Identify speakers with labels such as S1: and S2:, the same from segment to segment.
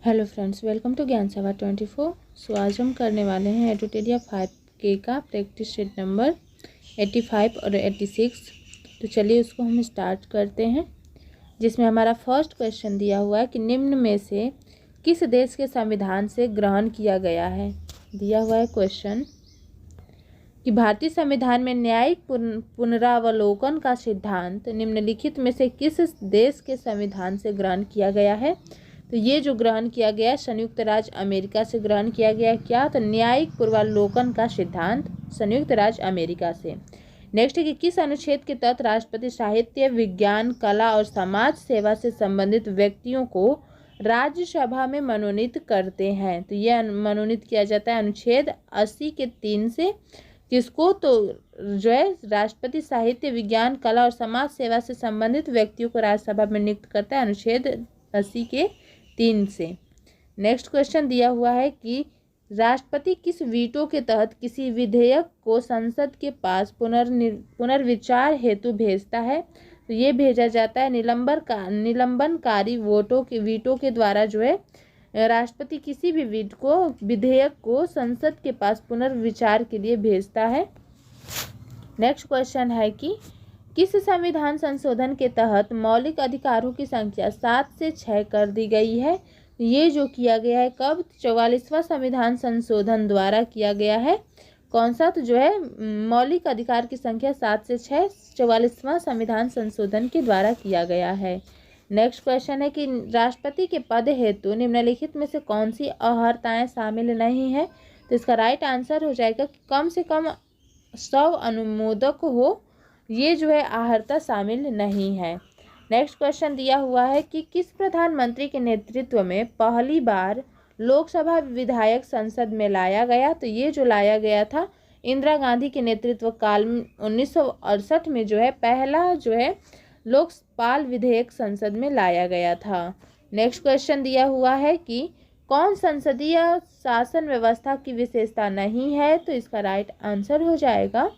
S1: Hello friends, welcome to ज्ञान सभा 24। सो आज हम करने वाले हैं एडुटेरिया 5K का प्रैक्टिस सेट नंबर 85 और 86। तो चलिए उसको हम स्टार्ट करते हैं, जिसमें हमारा फर्स्ट क्वेश्चन दिया हुआ है कि निम्न में से किस देश के संविधान से ग्रहण किया गया है। दिया हुआ है क्वेश्चन कि भारतीय संविधान में न्यायिक पुनरावलोकन का सिद्धांत निम्नलिखित में से किस देश के संविधान से ग्रहण किया गया है। तो ये जो ग्रहण किया गया संयुक्त राज्य अमेरिका से ग्रहण किया गया। क्या? तो न्यायिक पूर्वावलोकन का सिद्धांत संयुक्त राज्य अमेरिका से। नेक्स्ट है कि किस अनुच्छेद के तहत राष्ट्रपति साहित्य, विज्ञान, कला और समाज सेवा से संबंधित व्यक्तियों को राज्यसभा में मनोनीत करते हैं। तो यह मनोनीत किया जाता है अनुच्छेद 80 के 3 से। किसको? तो जो है राष्ट्रपति साहित्य, विज्ञान, कला और समाज सेवा से संबंधित व्यक्तियों को राज्यसभा में नियुक्त करता है अनुच्छेद 80 के 3 से। नेक्स्ट क्वेश्चन दिया हुआ है कि राष्ट्रपति किस वीटो के तहत किसी विधेयक को संसद के पास पुनर्विचार हेतु भेजता है। तो ये भेजा जाता है निलंबनकारी वीटो के द्वारा। जो है राष्ट्रपति किसी भी विधेयक को संसद के पास पुनर्विचार के लिए भेजता है। नेक्स्ट क्वेश्चन है कि किस संविधान संशोधन के तहत मौलिक अधिकारों की संख्या 7 से 6 कर दी गई है। ये जो किया गया है कब? 44वां संविधान संशोधन द्वारा किया गया है। कौन सा? तो जो है मौलिक अधिकार की संख्या 7 से 6 44वां संविधान संशोधन के द्वारा किया गया है। नेक्स्ट क्वेश्चन है कि राष्ट्रपति के पद हेतु निम्नलिखित में से कौन सी अर्हताएं शामिल नहीं है। तो इसका राइट आंसर हो जाएगा कि कम से कम 100 अनुमोदक हो। ये जो है अर्हता शामिल नहीं है। नेक्स्ट क्वेश्चन दिया हुआ है कि किस प्रधानमंत्री के नेतृत्व में पहली बार लोकसभा विधायक संसद में लाया गया। तो ये जो लाया गया था इंदिरा गांधी के नेतृत्व काल में 1968 में जो है पहला जो है लोकपाल विधेयक संसद में लाया गया था। नेक्स्ट क्वेश्चन दिया हुआ है कि कौन संसदीय शासन व्यवस्था की विशेषता नहीं है। तो इसका राइट आंसर हो जाएगा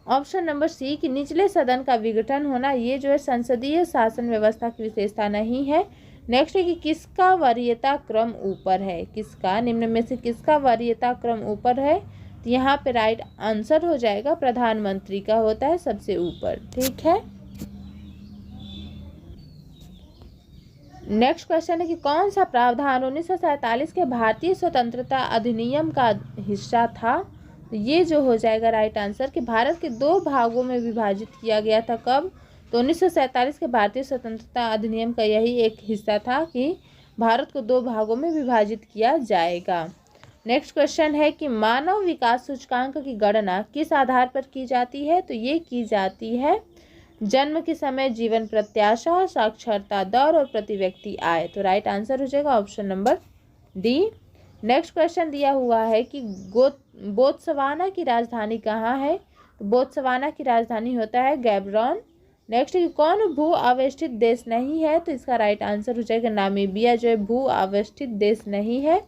S1: ऑप्शन नंबर सी कि निचले सदन का विघटन होना। ये जो है संसदीय शासन व्यवस्था की विशेषता नहीं है। नेक्स्ट है कि किसका वरीयता क्रम ऊपर है। किसका? निम्न में से किसका वरीयता क्रम ऊपर है। तो यहाँ पे राइट आंसर हो जाएगा प्रधानमंत्री का होता है सबसे ऊपर। ठीक है। नेक्स्ट क्वेश्चन है कि कौन सा प्रावधान 1947 के भारतीय स्वतंत्रता अधिनियम का हिस्सा था। तो ये जो हो जाएगा राइट आंसर कि भारत के 2 भागों में विभाजित किया गया था। कब? तो 1947 के भारतीय स्वतंत्रता अधिनियम का यही एक हिस्सा था कि भारत को 2 भागों में विभाजित किया जाएगा। नेक्स्ट क्वेश्चन है कि मानव विकास सूचकांक की गणना किस आधार पर की जाती है। तो ये की जाती है जन्म के समय, जीवन प्रत्याशा, साक्षरता दर और प्रति व्यक्ति आय। तो राइट आंसर हो जाएगा option number D. Next question दिया हुआ है कि बोत्सवाना की राजधानी कहाँ है। तो बोत्सवाना की राजधानी होता है गैबरॉन। नेक्स्ट है कि कौन भू आवेष्टित देश नहीं है। तो इसका राइट आंसर हो जाएगा नामीबिया जो है भू आवेष्टित देश नहीं है।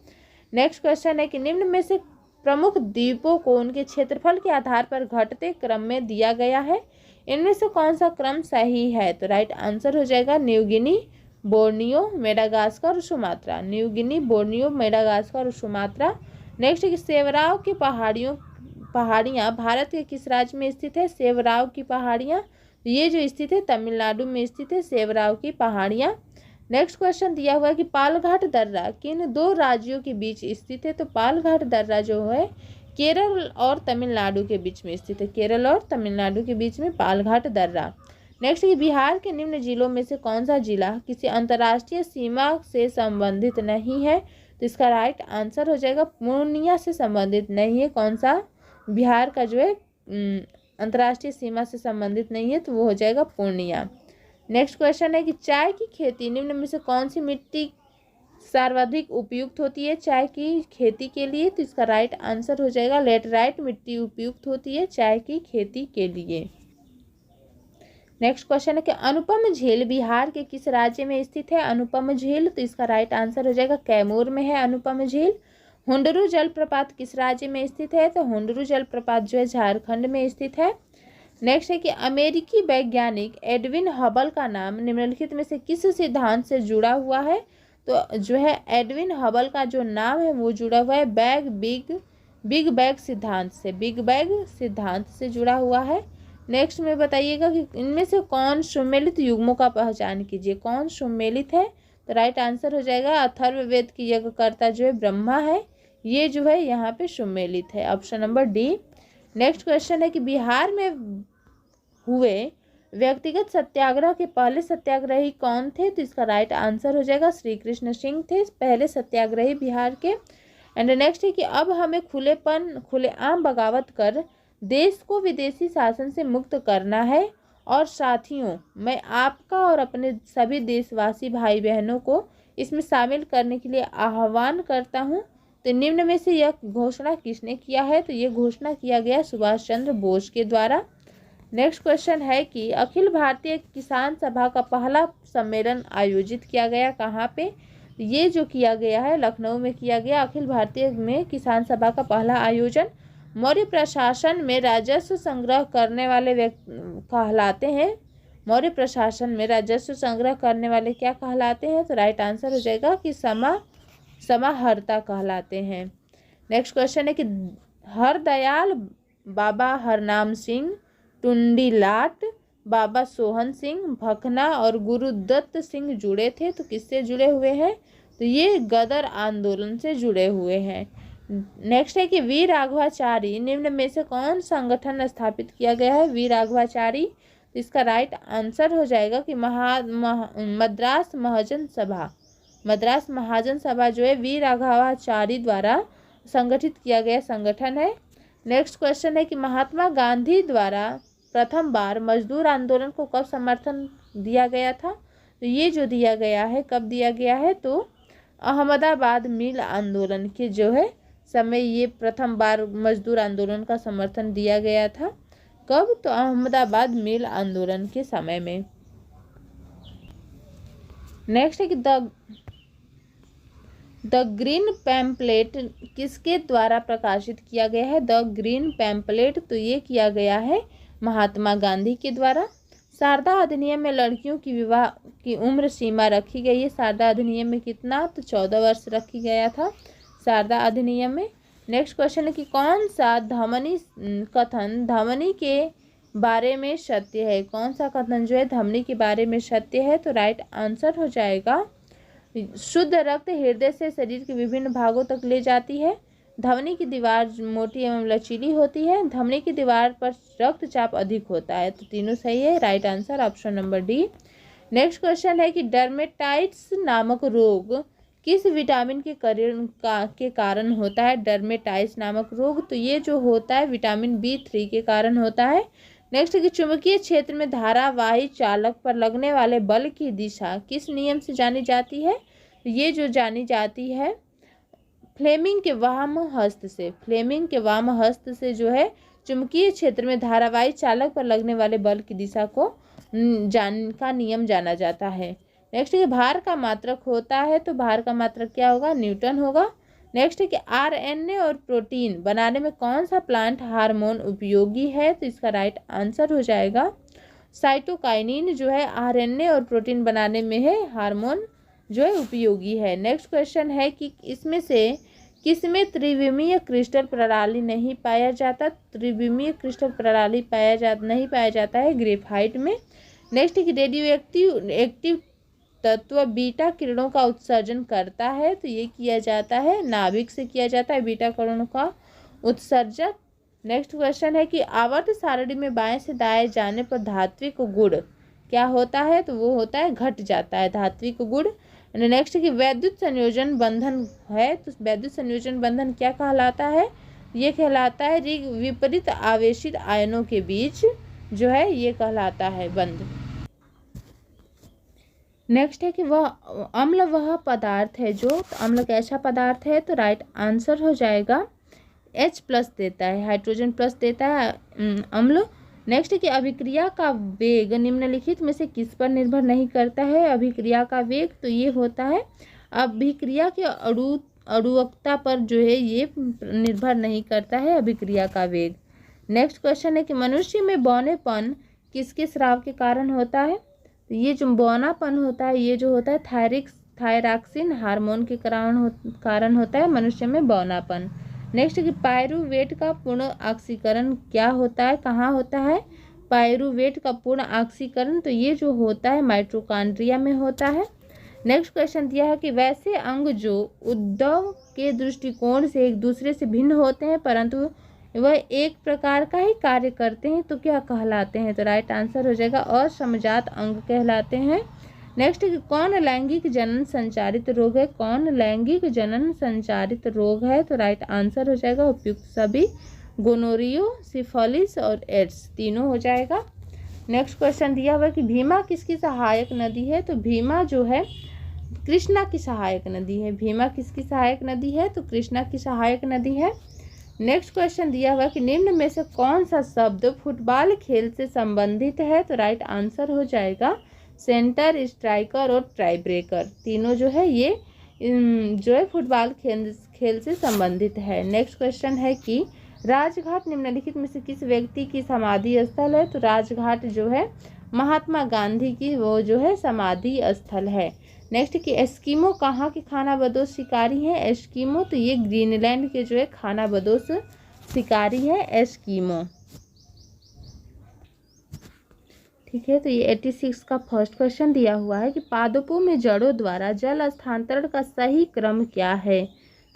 S1: नेक्स्ट क्वेश्चन है कि निम्न में से प्रमुख द्वीपों को उनके क्षेत्रफल के आधार पर घटते क्रम में दिया गया है। इनमें से कौन सा क्रम सही है। तो राइट आंसर हो जाएगा न्यू गिनी, बोर्नियो, मेडागास्कर और Sumatra. New Guinea, Borneo, Madagascar और सुमात्रा। नेक्स्ट है कि सेवराव की पहाड़ियाँ भारत के किस राज्य में स्थित है। सेवराव की पहाड़ियाँ ये जो स्थित है तमिलनाडु में स्थित है सेवराव की पहाड़ियाँ। नेक्स्ट क्वेश्चन दिया हुआ है कि पालघाट दर्रा किन 2 राज्यों के बीच स्थित है। तो पालघाट दर्रा जो है केरल और तमिलनाडु के बीच में स्थित है। केरल और तमिलनाडु के बीच में पालघाट दर्रा। नेक्स्ट कि बिहार के निम्न जिलों में से कौन सा जिला किसी अंतर्राष्ट्रीय सीमा से संबंधित नहीं है। तो इसका राइट आंसर हो जाएगा पूर्णिया से संबंधित नहीं है। कौन सा? बिहार का जो है अंतर्राष्ट्रीय सीमा से संबंधित नहीं है, तो वो हो जाएगा पूर्णिया। नेक्स्ट क्वेश्चन है कि चाय की खेती निम्न में से कौन सी मिट्टी सर्वाधिक उपयुक्त होती है चाय की खेती के लिए। तो इसका राइट आंसर हो जाएगा लेटराइट मिट्टी उपयुक्त होती है चाय की खेती के लिए। नेक्स्ट क्वेश्चन है कि अनुपम झील बिहार के किस राज्य में स्थित है। अनुपम झील, तो इसका राइट आंसर हो जाएगा कैमूर में है अनुपम झील। हुंडरू जलप्रपात किस राज्य में स्थित है। तो हुंडरू जलप्रपात जो है झारखंड में स्थित है। नेक्स्ट है कि अमेरिकी वैज्ञानिक एडविन हबल का नाम निम्नलिखित में से किस सिद्धांत से जुड़ा हुआ है। तो जो है एडविन हबल का जो नाम है वो जुड़ा हुआ है बिग बैंग सिद्धांत से, बिग बैंग सिद्धांत से जुड़ा हुआ है। नेक्स्ट में बताइएगा कि इनमें से कौन सुमेलित युग्मों का पहचान कीजिए, कौन सुमेलित है। तो राइट आंसर हो जाएगा अथर्ववेद की यज्ञकर्ता जो है ब्रह्मा है, ये जो है यहाँ पे सुमेलित है, option number D. Next question है कि बिहार में हुए व्यक्तिगत सत्याग्रह के पहले सत्याग्रही कौन थे। तो इसका राइट आंसर हो जाएगा श्री कृष्ण सिंह थे पहले सत्याग्रही बिहार के। एंड नेक्स्ट है कि अब हमें खुलेआम बगावत कर देश को विदेशी शासन से मुक्त करना है। और साथियों, मैं आपका और अपने सभी देशवासी भाई बहनों को इसमें शामिल करने के लिए आह्वान करता हूं। तो निम्न में से यह घोषणा किसने किया है। तो ये घोषणा किया गया सुभाष चंद्र बोस के द्वारा। नेक्स्ट क्वेश्चन है कि अखिल भारतीय किसान सभा का पहला सम्मेलन आयोजित किया गया कहाँ पे। ये जो किया गया है लखनऊ में किया गया। अखिल भारतीय में किसान सभा का पहला आयोजन मौर्य प्रशासन में राजस्व संग्रह करने वाले व्यक्ति कहलाते हैं। मौर्य प्रशासन में राजस्व संग्रह करने वाले क्या कहलाते हैं। तो राइट आंसर हो जाएगा कि समाहर्ता कहलाते हैं। नेक्स्ट क्वेश्चन है कि हरदयाल बाबा हरनाम सिंह, टुंडीलाट, बाबा सोहन सिंह, भखना और गुरुदत्त सिंह जुड़े थे। तो किससे जुड़े हुए हैं। तो ये गदर आंदोलन से जुड़े हुए हैं। नेक्स्ट है कि वी राघवाचारी निम्न में से कौन संगठन स्थापित किया गया है। वी राघवाचारी, तो इसका राइट आंसर हो जाएगा कि मद्रास महाजन सभा। मद्रास महाजन सभा जो है वी राघवाचारी द्वारा संगठित किया गया संगठन है। नेक्स्ट क्वेश्चन है कि महात्मा गांधी द्वारा प्रथम बार मजदूर आंदोलन को कब समर्थन दिया गया था। तो ये जो दिया गया है कब दिया गया है। तो अहमदाबाद मिल आंदोलन के जो है समय ये प्रथम बार मजदूर आंदोलन का समर्थन दिया गया था। कब। तो अहमदाबाद मिल आंदोलन के समय में। नेक्स्ट है कि द ग्रीन पैम्पलेट किसके द्वारा प्रकाशित किया गया है। द ग्रीन पैम्पलेट, तो ये किया गया है महात्मा गांधी के द्वारा। शारदा अधिनियम में लड़कियों की विवाह की उम्र सीमा रखी गई है। शारदा अधिनियम में कितना। तो 14 वर्ष रखी गया था शारदा अधिनियम में। नेक्स्ट क्वेश्चन है कि कौन सा ध्वनि कथन ध्वनि के बारे में सत्य है। कौन सा कथन जो है ध्वनि के बारे में सत्य है। तो राइट आंसर हो जाएगा शुद्ध रक्त हृदय से शरीर के विभिन्न भागों तक ले जाती है। धमनी की दीवार मोटी एवं लचीली होती है। धमनी की दीवार पर रक्तचाप अधिक होता है। तो तीनों सही है, right answer option number D. Next question है कि डर्मेटाइटिस नामक रोग किस विटामिन के कारण होता है। डर्मेटाइटिस नामक रोग, तो ये जो होता है विटामिन B3 के कारण होता है। नेक्स्ट है कि चुंबकीय क्षेत्र में धारावाही चालक पर लगने वाले बल की दिशा किस नियम से जानी जाती है। ये जो जानी जाती है फ्लेमिंग के वाम हस्त से। फ्लेमिंग के वाम हस्त से जो है चुंबकीय क्षेत्र में धारावाही चालक पर लगने वाले बल की दिशा को का नियम जाना जाता है। नेक्स्ट है भार का मात्रक होता है। तो भार का मात्रक क्या होगा, न्यूटन होगा। नेक्स्ट है कि RNA और प्रोटीन बनाने में कौन सा प्लांट हार्मोन उपयोगी है। तो इसका राइट आंसर हो जाएगा साइटोकाइनिन जो है RNA और प्रोटीन बनाने में है हार्मोन जो है उपयोगी है। नेक्स्ट क्वेश्चन है कि इसमें से किसमें त्रिविमीय क्रिस्टल प्रणाली नहीं पाया जाता। त्रिविमीय क्रिस्टल प्रणाली नहीं पाया जाता है ग्रेफाइट में। नेक्स्ट है कि रेडियो एक्टिव तत्व बीटा किरणों का उत्सर्जन करता है। तो ये किया जाता है नाभिक से किया जाता है बीटा किरणों का उत्सर्जन। नेक्स्ट क्वेश्चन है कि आवर्त सारणी में बाएं से दाएं जाने पर धात्विक गुण क्या होता है। तो वो होता है घट जाता है धात्विक गुण। नेक्स्ट है कि वैद्युत संयोजन बंधन है। तो वैद्युत संयोजन बंधन क्या कहलाता है। ये कहलाता है विपरीत आवेशित आयनों के बीच जो है ये कहलाता है बंध। नेक्स्ट है कि वह अम्ल वह पदार्थ है जो, तो अम्ल कैसा पदार्थ है। तो राइट आंसर हो जाएगा H+ देता है, हाइड्रोजन प्लस देता है अम्ल। नेक्स्ट है कि अभिक्रिया का वेग निम्नलिखित में से किस पर निर्भर नहीं करता है। अभिक्रिया का वेग, तो ये होता है अभिक्रिया के अणुवक्ता पर जो है ये निर्भर नहीं करता है अभिक्रिया का वेग। नेक्स्ट क्वेश्चन है कि मनुष्य में बौनेपन किसके स्राव के कारण होता है। तो ये जो बौनापन होता है ये जो होता है थायरॉक्सिन हार्मोन के कारण होता है मनुष्य में बौनापन। नेक्स्ट कि पायरुवेट का पूर्ण ऑक्सीकरण क्या होता है, कहाँ होता है पायरुवेट का पूर्ण ऑक्सीकरण, तो ये जो होता है माइटोकॉन्ड्रिया में होता है। नेक्स्ट क्वेश्चन दिया है कि वैसे अंग जो उद्भव के दृष्टिकोण से एक दूसरे से भिन्न होते हैं परंतु वह एक प्रकार का ही कार्य करते हैं तो क्या कहलाते हैं, तो राइट आंसर हो जाएगा असमजात अंग कहलाते हैं। नेक्स्ट कौन लैंगिक जनन संचारित रोग है, कौन लैंगिक जनन संचारित रोग है, तो राइट आंसर हो जाएगा उपयुक्त सभी, गोनोरियो, सिफिलिस और एड्स तीनों हो जाएगा। नेक्स्ट क्वेश्चन दिया हुआ है कि भीमा किसकी सहायक नदी है, तो भीमा जो है कृष्णा की सहायक नदी है। भीमा किसकी सहायक नदी है, तो कृष्णा की सहायक नदी है। नेक्स्ट क्वेश्चन दिया हुआ है कि निम्न में से कौन सा शब्द फुटबॉल खेल से संबंधित है, तो राइट आंसर हो जाएगा सेंटर, स्ट्राइकर और टाई ब्रेकर, तीनों जो है ये जो है फुटबॉल खेल से संबंधित है। नेक्स्ट क्वेश्चन है कि राजघाट निम्नलिखित में से किस व्यक्ति की समाधि स्थल है, तो राजघाट जो है महात्मा गांधी की वो जो है समाधि स्थल है। नेक्स्ट कि एस्किमो कहाँ के खानाबदोश शिकारी हैं, एस्किमो तो ये ग्रीनलैंड के जो है खानाबदोश शिकारी है एस्किमो। ठीक है, तो ये 86 का फर्स्ट क्वेश्चन दिया हुआ है कि पादपों में जड़ों द्वारा जल हस्तांतरण का सही क्रम क्या है,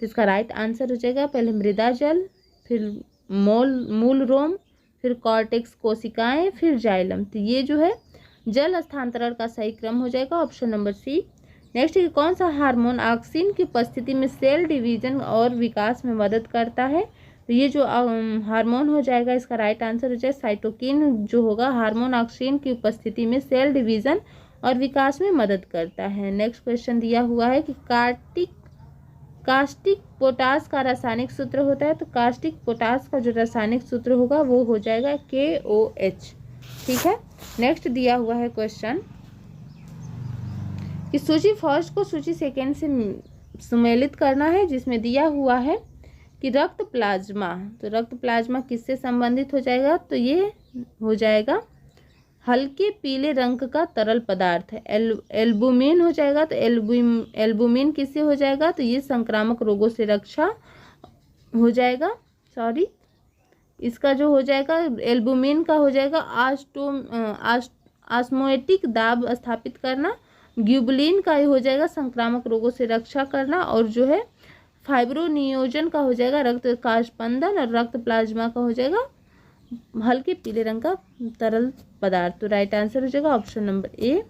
S1: तो इसका राइट आंसर हो जाएगा पहले मृदा जल, फिर मूल रोम, फिर कॉर्टेक्स कोशिकाएं, फिर जाइलम, तो ये जो है जल हस्तांतरण का सही क्रम हो जाएगा ऑप्शन नंबर सी। नेक्स्ट कौन सा हार्मोन ऑक्सीन की उपस्थिति में सेल डिवीजन और विकास में मदद करता है, तो ये जो हार्मोन हो जाएगा इसका राइट आंसर हो जाएगा साइटोकिन जो होगा हार्मोन ऑक्सीन की उपस्थिति में सेल डिवीजन और विकास में मदद करता है। नेक्स्ट क्वेश्चन दिया हुआ है कि कास्टिक पोटास का रासायनिक सूत्र होता है, तो कास्टिक पोटास का जो रासायनिक सूत्र होगा वो हो जाएगा KOH। ठीक है, नेक्स्ट दिया हुआ है क्वेश्चन कि सूची फर्स्ट को सूची सेकेंड से सुमेलित करना है, जिसमें दिया हुआ है कि रक्त प्लाज्मा, तो रक्त प्लाज्मा किससे संबंधित हो जाएगा, तो ये हो जाएगा हल्के पीले रंग का तरल पदार्थ है, एल्बुमिन हो जाएगा, तो एल्बुमिन किससे हो जाएगा, तो ये संक्रामक रोगों से रक्षा हो जाएगा, इसका जो हो जाएगा एल्बुमिन का हो जाएगा ऑस्मोटिक दाब स्थापित करना, ग्यूबुलिन का हो जाएगा संक्रामक रोगों से रक्षा करना, और जो है फाइब्रोनियोजन का हो जाएगा रक्त का स्पंदन, और रक्त प्लाज्मा का हो जाएगा हल्के पीले रंग का तरल पदार्थ, तो राइट आंसर हो जाएगा option number A.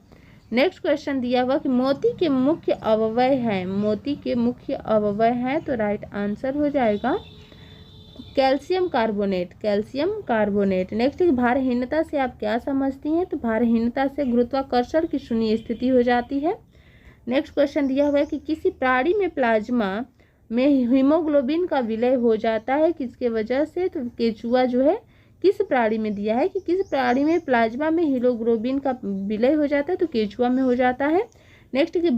S1: Next question दिया हुआ कि मोती के मुख्य अवयव हैं, मोती के मुख्य अवयव हैं, तो राइट आंसर हो जाएगा calcium carbonate, calcium carbonate. Next भारहीनता से आप क्या समझती हैं, तो भारहीनता से गुरुत्वाकर्षण की शून्य स्थिति हो जाती है। नेक्स्ट क्वेश्चन दिया हुआ है कि किसी प्राणी में प्लाज्मा में हीमोग्लोबिन का विलय हो जाता है किसके वजह से, तो केचुआ जो है किस प्राणी में दिया है कि किस प्राणी में प्लाज्मा में हीमोग्लोबिन का विलय हो जाता है, तो केचुआ में हो जाता है। नेक्स्ट कि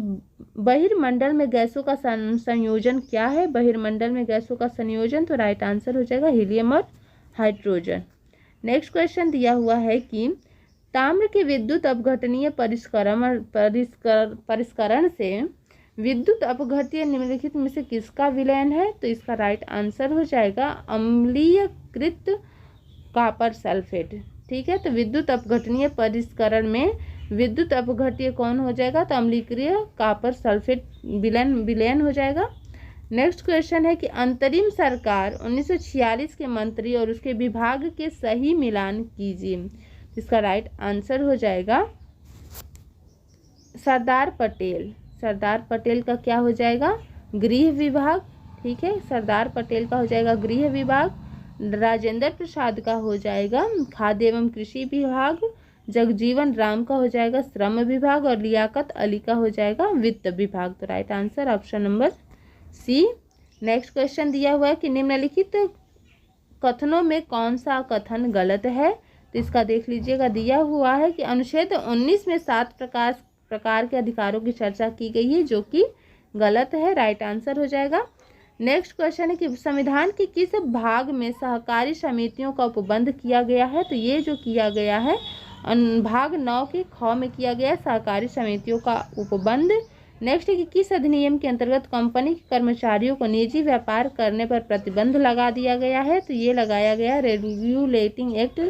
S1: बहिर्मंडल में गैसों का संयोजन क्या है, बहिर्मंडल में गैसों का संयोजन, तो राइट आंसर हो जाएगा हीलियम और हाइड्रोजन। नेक्स्ट क्वेश्चन दिया हुआ है कि ताम्र के विद्युत अपघटनीय परिष्करण से विद्युत अपघट्य निम्नलिखित में से किसका विलयन है, तो इसका राइट आंसर हो जाएगा अम्लीयकृत कॉपर सल्फेट। ठीक है, तो विद्युत अपघटनीय परिष्करण में विद्युत अपघट्य कौन हो जाएगा, तो अम्लीकृत कॉपर सल्फेट विलयन हो जाएगा। नेक्स्ट क्वेश्चन है कि अंतरिम सरकार 1946 के मंत्री और उसके विभाग के सही मिलान कीजिए, इसका राइट आंसर हो जाएगा सरदार पटेल। सरदार पटेल का क्या हो जाएगा, गृह विभाग। ठीक है, सरदार पटेल का हो जाएगा गृह विभाग, राजेंद्र प्रसाद का हो जाएगा खाद्य एवं कृषि विभाग, जगजीवन राम का हो जाएगा श्रम विभाग, और लियाकत अली का हो जाएगा वित्त विभाग, तो right answer option number C. Next question दिया हुआ है कि निम्नलिखित कथनों में कौन सा कथन गलत है, तो इसका देख लीजिएगा। दिया हुआ है कि अनुच्छेद 19 में 7 प्रकार के अधिकारों की चर्चा की गई है, जो कि गलत है, राइट आंसर हो जाएगा। नेक्स्ट क्वेश्चन है कि संविधान के किस भाग में सहकारी समितियों का उपबंध किया गया है, तो ये जो किया गया है भाग 9 के ख में किया गया है सहकारी समितियों का उपबंध। नेक्स्ट है कि किस अधिनियम के अंतर्गत कंपनी के कर्मचारियों को निजी व्यापार करने पर प्रतिबंध लगा दिया गया है? तो ये लगाया गया रेगुलेटिंग एक्ट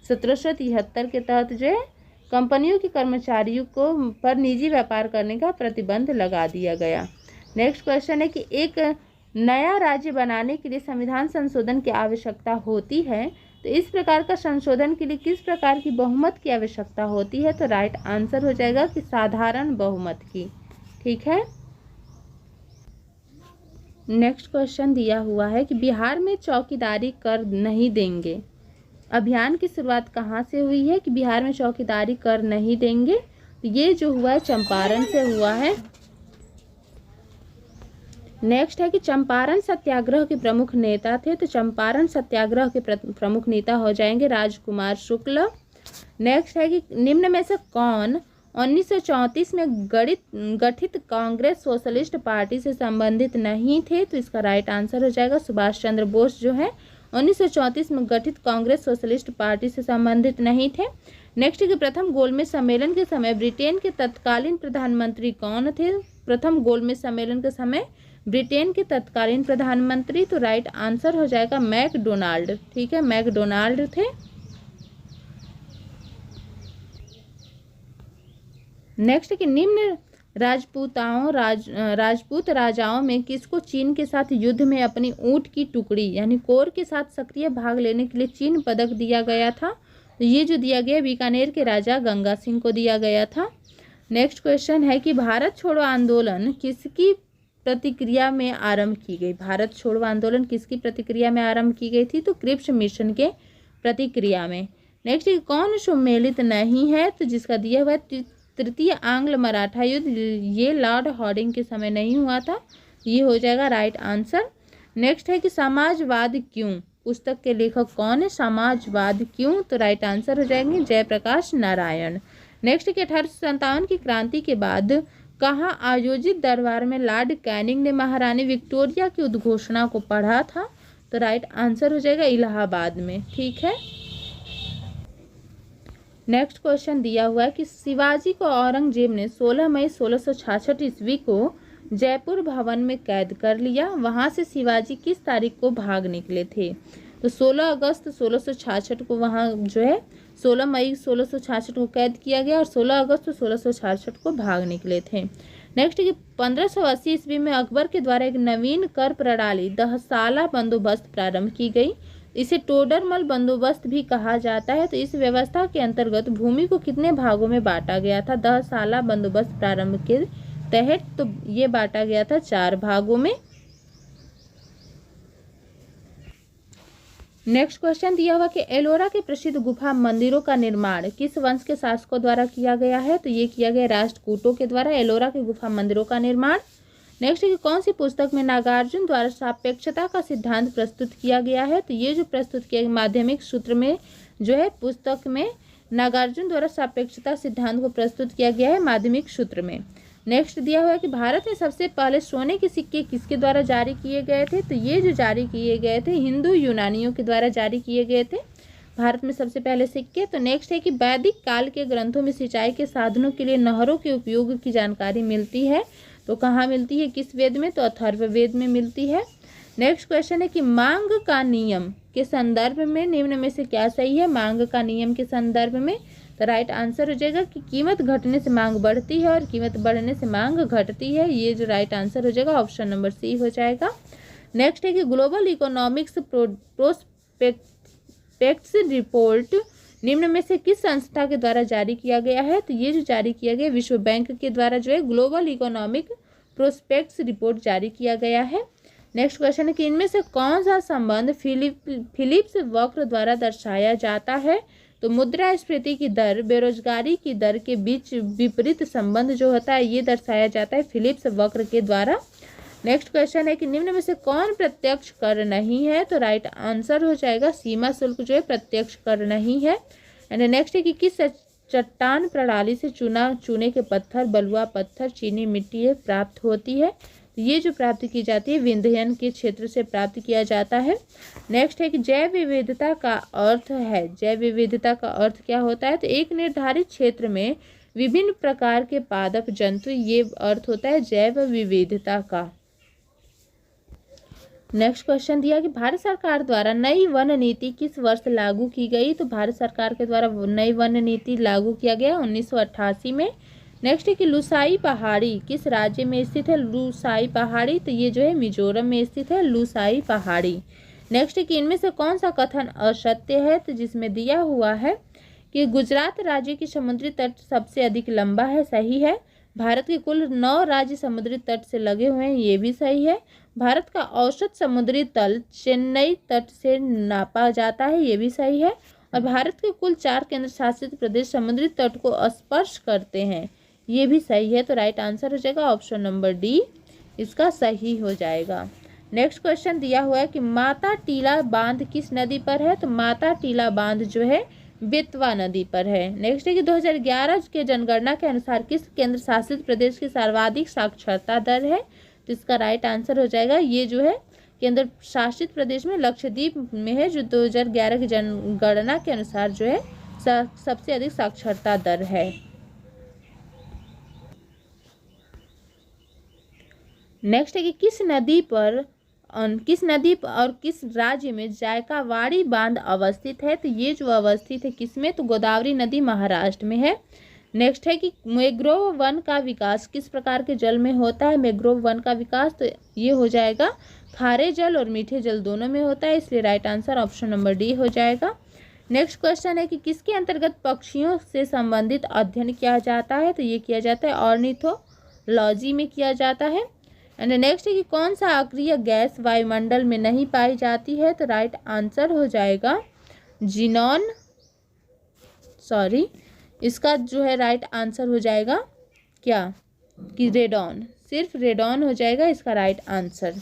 S1: 1773 के तहत जो है कंपनियों के कर्मचारियों को पर निजी व्यापार करने का प्रतिबंध लगा दिया गया। नेक्स्ट क्वेश्चन है कि एक नया राज्य बनाने के लिए संविधान संशोधन की आवश्यकता होती है, तो इस प्रकार का संशोधन के लिए किस प्रकार की बहुमत की आवश्यकता होती है? तो राइट आंसर हो जाएगा कि साधारण बहुमत की। ठीक है। नेक्स्ट क्वेश्चन दिया हुआ है कि बिहार में चौकीदारी कर नहीं देंगे अभियान की शुरुआत कहाँ से हुई है? कि बिहार में चौकीदारी कर नहीं देंगे, तो ये जो हुआ है चंपारण से हुआ है। नेक्स्ट है कि चंपारण सत्याग्रह के प्रमुख नेता थे, तो चंपारण सत्याग्रह के प्रमुख नेता हो जाएंगे राजकुमार शुक्ल। नेक्स्ट है कि निम्न में से कौन 1934 में गठित कांग्रेस सोशलिस्ट पार्टी से संबंधित नहीं थे? तो इसका राइट आंसर हो जाएगा सुभाष चंद्र बोस जो है 1934 में गठित कांग्रेस सोशलिस्ट पार्टी से संबंधित नहीं थे। नेक्स्ट के प्रथम गोलमेज सम्मेलन के समय ब्रिटेन के तत्कालीन प्रधानमंत्री कौन थे? प्रथम गोलमेज सम्मेलन के समय ब्रिटेन के तत्कालीन प्रधानमंत्री, तो राइट आंसर हो जाएगा मैकडोनाल्ड। ठीक है, मैकडोनाल्ड थे। नेक्स्ट कि निम्न राजपूत राजाओं में किसको चीन के साथ युद्ध में अपनी ऊंट की टुकड़ी यानी कोर के साथ सक्रिय भाग लेने के लिए चीन पदक दिया गया था? तो ये जो दिया गया बीकानेर के राजा गंगा सिंह को दिया गया था। नेक्स्ट क्वेश्चन है कि भारत छोड़ो आंदोलन किसकी प्रतिक्रिया में आरंभ की गई? भारत छोड़ो आंदोलन किसकी प्रतिक्रिया में आरंभ की गई थी? तो क्रिप्स मिशन के प्रतिक्रिया में। नेक्स्ट कौन सम्मिलित नहीं है? तो जिसका दिया हुआ है तृतीय आंग्ल मराठा युद्ध, ये लॉर्ड हॉर्डिंग के समय नहीं हुआ था, ये हो जाएगा राइट आंसर। नेक्स्ट है कि समाजवाद क्यों पुस्तक के लेखक कौन है? समाजवाद क्यों, तो राइट आंसर हो जाएंगे जयप्रकाश नारायण। नेक्स्ट कि 1857 की क्रांति के बाद कहाँ आयोजित दरबार में लॉर्ड कैनिंग ने महारानी विक्टोरिया की उद्घोषणा को पढ़ा था? तो राइट आंसर हो जाएगा इलाहाबाद में। ठीक है। नेक्स्ट क्वेश्चन दिया हुआ है कि शिवाजी को औरंगजेब ने 16 मई 1666 ईस्वी को जयपुर भवन में कैद कर लिया। वहां से शिवाजी किस तारीख को भाग निकले थे? तो 16 अगस्त 1666 को वहां जो है 16 मई 1666 को कैद किया गया और 16 अगस्त 1666 को भाग निकले थे। नेक्स्ट कि 1580 ईस्वी में अकबर के द्वारा एक नवीन कर प्रणाली दहसाला बंदोबस्त प्रारंभ की गई। इसे टोडरमल बंदोबस्त भी कहा जाता है। तो इस व्यवस्था के अंतर्गत भूमि को कितने भागों में बांटा गया था? दहसाला बंदोबस्त प्रारंभ के तहत तो ये बांटा गया था 4 भागों में। नेक्स्ट क्वेश्चन दिया हुआ कि एलोरा के प्रसिद्ध गुफा मंदिरों का निर्माण किस वंश के शासकों द्वारा किया गया है? तो ये किया गया राष्ट्रकूटों के द्वारा एलोरा के गुफा मंदिरों का निर्माण। नेक्स्ट कि कौन सी पुस्तक में नागार्जुन द्वारा सापेक्षता का सिद्धांत प्रस्तुत किया गया है? तो ये जो प्रस्तुत किया माध्यमिक सूत्र में जो है पुस्तक में नागार्जुन द्वारा सापेक्षता सिद्धांत को प्रस्तुत किया गया है माध्यमिक सूत्र में। नेक्स्ट दिया हुआ है कि भारत में सबसे पहले सोने के सिक्के किसके द्वारा जारी किए गए थे? तो ये जो जारी किए गए थे हिंदू यूनानियों के द्वारा जारी किए गए थे भारत में सबसे पहले सिक्के। तो नेक्स्ट है कि वैदिक काल के ग्रंथों में सिंचाई के साधनों के लिए नहरों के उपयोग की जानकारी मिलती है। तो कहाँ मिलती है, किस वेद में? तो अथर्ववेद में मिलती है। नेक्स्ट क्वेश्चन है कि मांग का नियम के संदर्भ में निम्न में से क्या सही है? मांग का नियम के संदर्भ में तो राइट आंसर हो जाएगा कि कीमत घटने से मांग बढ़ती है और कीमत बढ़ने से मांग घटती है। ये जो राइट आंसर हो जाएगा ऑप्शन नंबर सी हो जाएगा। नेक्स्ट है कि ग्लोबल इकोनॉमिक्स प्रोस्पेक्ट्स रिपोर्ट निम्न में से किस संस्था के द्वारा जारी किया गया है? तो ये जो जारी किया गया विश्व बैंक के द्वारा जो है ग्लोबल इकोनॉमिक प्रोस्पेक्ट्स रिपोर्ट जारी किया गया है। नेक्स्ट क्वेश्चन है कि इनमें से कौन सा संबंध फिलिप्स वक्र द्वारा दर्शाया जाता है? तो मुद्रास्फीति की दर बेरोजगारी की दर के बीच विपरीत संबंध जो होता है ये दर्शाया जाता है फिलिप्स वक्र के द्वारा। नेक्स्ट क्वेश्चन है कि निम्न में से कौन प्रत्यक्ष कर नहीं है? तो राइट आंसर हो जाएगा सीमा शुल्क जो है प्रत्यक्ष कर नहीं है। एंड नेक्स्ट है कि किस चट्टान प्रणाली से चूने के पत्थर बलुआ पत्थर चीनी मिट्टी प्राप्त होती है? तो ये जो प्राप्त की जाती है विंध्यन के क्षेत्र से प्राप्त किया जाता है। नेक्स्ट है कि जैव विविधता का अर्थ है, जैव विविधता का अर्थ क्या होता है? तो एक निर्धारित क्षेत्र में विभिन्न प्रकार के पादप जंतु, ये अर्थ होता है जैव विविधता का। नेक्स्ट क्वेश्चन दिया कि भारत सरकार द्वारा नई वन नीति किस वर्ष लागू की गई। तो भारत सरकार के द्वारा नई वन नीति लागू किया गया 1988 में। नेक्स्ट है कि लुसाई पहाड़ी किस राज्य में स्थित है। लुसाई पहाड़ी, तो ये जो है मिजोरम में स्थित है लुसाई पहाड़ी। नेक्स्ट है कि इनमें से कौन सा कथन असत्य है। तो जिसमें दिया हुआ है कि गुजरात राज्य की समुद्री तट सबसे अधिक लंबा है, सही है। भारत के कुल 9 राज्य समुद्री तट से लगे हुए हैं, ये भी सही है। भारत का औसत समुद्री तल चेन्नई तट से नापा जाता है, ये भी सही है। और भारत के कुल 4 केंद्र शासित प्रदेश समुद्री तट को स्पर्श करते हैं, ये भी सही है। तो राइट आंसर हो जाएगा ऑप्शन नंबर डी, इसका सही हो जाएगा। नेक्स्ट क्वेश्चन दिया हुआ है कि माता टीला बांध किस नदी पर है। तो माता टीला बांध जो है बेतवा नदी पर है। नेक्स्ट है कि 2011 के जनगणना के अनुसार किस केंद्र शासित प्रदेश की सर्वाधिक साक्षरता दर है। तो इसका राइट आंसर हो जाएगा, ये जो है केंद्र शासित प्रदेश में लक्षद्वीप में है, जो 2011 की जनगणना के अनुसार जो है सबसे अधिक साक्षरता दर है। नेक्स्ट है कि किस नदी और किस राज्य में जायकावाड़ी बांध अवस्थित है। तो ये जो अवस्थित है किसमें, तो गोदावरी नदी महाराष्ट्र में है। नेक्स्ट है कि मैंग्रोव वन का विकास किस प्रकार के जल में होता है। मैंग्रोव वन का विकास तो ये हो जाएगा खारे जल और मीठे जल दोनों में होता है, इसलिए right answer option number D हो जाएगा। नेक्स्ट क्वेश्चन है कि किसके अंतर्गत पक्षियों से संबंधित अध्ययन किया जाता है। तो ये किया जाता है ऑर्निथोलॉजी में किया जाता है। एंड नेक्स्ट है कि कौन सा अक्रिय गैस वायुमंडल में नहीं पाई जाती है। तो राइट आंसर हो जाएगा इसका जो है राइट आंसर हो जाएगा क्या कि रेडॉन, सिर्फ रेडॉन हो जाएगा इसका राइट आंसर।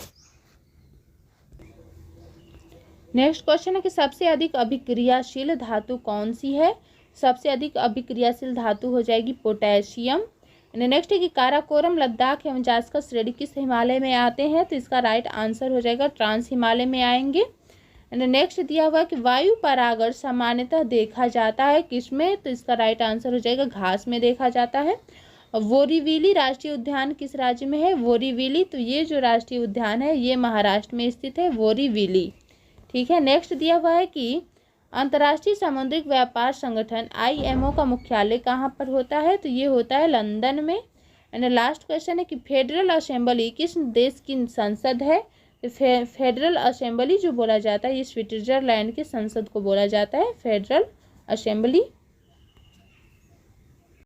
S1: नेक्स्ट क्वेश्चन है कि सबसे अधिक अभिक्रियाशील धातु कौन सी है। सबसे अधिक अभिक्रियाशील धातु हो जाएगी पोटेशियम। नेक्स्ट है कि काराकोरम, लद्दाख एवं जास्कर श्रेणी किस हिमालय में आते हैं। तो इसका राइट आंसर हो जाएगा ट्रांस हिमालय में आएंगे। एंड नेक्स्ट दिया हुआ कि वायु परागण सामान्यतः देखा जाता है किसमें। तो इसका राइट आंसर हो जाएगा घास में देखा जाता है। और बोरीविली राष्ट्रीय उद्यान किस राज्य में है। बोरीविली, तो ये जो राष्ट्रीय उद्यान है ये महाराष्ट्र में स्थित है बोरीविली, ठीक है। नेक्स्ट दिया हुआ है कि अंतर्राष्ट्रीय सामुद्रिक व्यापार संगठन IMO का मुख्यालय कहाँ पर होता है। तो ये होता है लंदन में। एंड लास्ट क्वेश्चन है कि फेडरल असेंबली किस देश की संसद है। फेडरल असेंबली जो बोला जाता है ये स्विट्जरलैंड की संसद को बोला जाता है फेडरल असेंबली।